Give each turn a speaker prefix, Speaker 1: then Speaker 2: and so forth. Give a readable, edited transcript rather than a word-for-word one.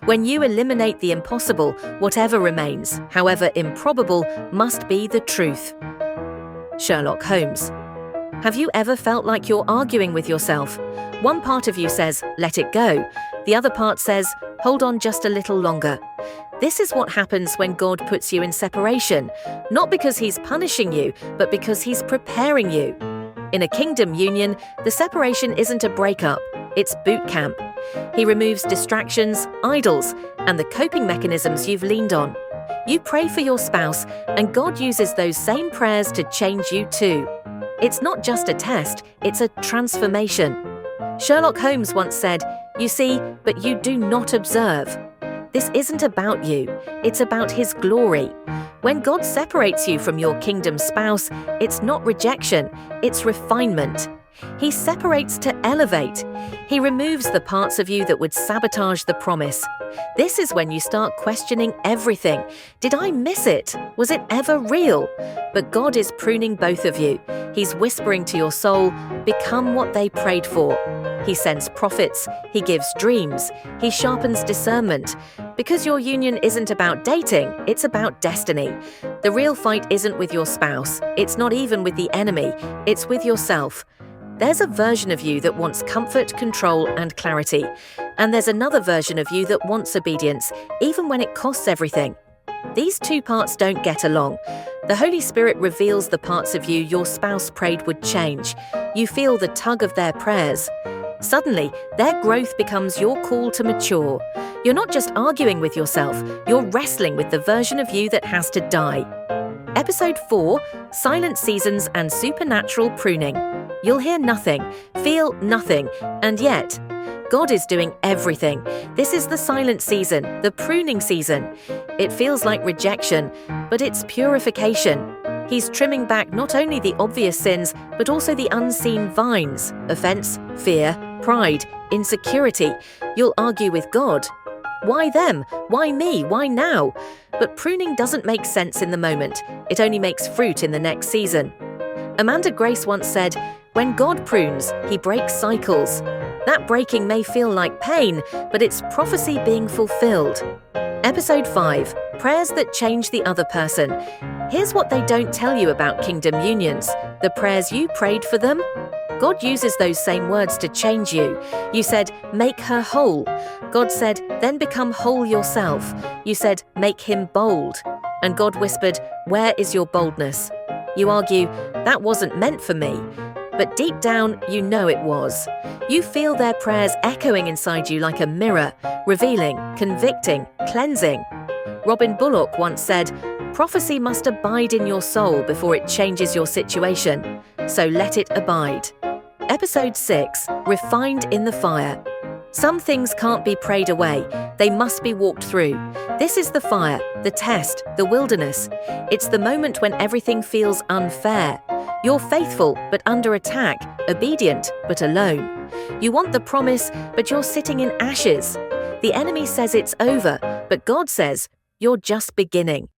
Speaker 1: When you eliminate the impossible, whatever remains, however improbable, must be the truth. Sherlock Holmes. Have you ever felt like you're arguing with yourself? One part of you says, let it go. The other part says, hold on just a little longer. This is what happens when God puts you in separation, not because He's punishing you, but because He's preparing you. In a kingdom union, the separation isn't a breakup, it's boot camp. He removes distractions, idols, and the coping mechanisms you've leaned on. You pray for your spouse, and God uses those same prayers to change you too. It's not just a test, it's a transformation. Sherlock Holmes once said, "You see, but you do not observe." This isn't about you, it's about His glory. When God separates you from your kingdom spouse, it's not rejection, it's refinement. He separates to elevate. He removes the parts of you that would sabotage the promise. This is when you start questioning everything. Did I miss it? Was it ever real? But God is pruning both of you. He's whispering to your soul, become what they prayed for. He sends prophets, He gives dreams, He sharpens discernment. Because your union isn't about dating, it's about destiny. The real fight isn't with your spouse, it's not even with the enemy, it's with yourself. There's a version of you that wants comfort, control, and clarity. And there's another version of you that wants obedience, even when it costs everything. These two parts don't get along. The Holy Spirit reveals the parts of you your spouse prayed would change. You feel the tug of their prayers. Suddenly, their growth becomes your call to mature. You're not just arguing with yourself, you're wrestling with the version of you that has to die. Episode 4, Silent Seasons and Supernatural Pruning. You'll hear nothing, feel nothing, and yet, God is doing everything. This is the silent season, the pruning season. It feels like rejection, but it's purification. He's trimming back not only the obvious sins, but also the unseen vines: offense, fear, pride, insecurity. You'll argue with God. Why them? Why me? Why now? But pruning doesn't make sense in the moment. It only makes fruit in the next season. Amanda Grace once said, "When God prunes, He breaks cycles." That breaking may feel like pain, but it's prophecy being fulfilled. Episode 5, Prayers that Change the Other Person. Here's what they don't tell you about kingdom unions. The prayers you prayed for them? God uses those same words to change you. You said, make her whole. God said, then become whole yourself. You said, make him bold. And God whispered, where is your boldness? You argue, that wasn't meant for me. But deep down, you know it was. You feel their prayers echoing inside you like a mirror, revealing, convicting, cleansing. Robin Bullock once said, prophecy must abide in your soul before it changes your situation. So let it abide. Episode 6, Refined in the Fire. Some things can't be prayed away. They must be walked through. This is the fire, the test, the wilderness. It's the moment when everything feels unfair. You're faithful, but under attack, obedient, but alone. You want the promise, but you're sitting in ashes. The enemy says it's over, but God says, you're just beginning.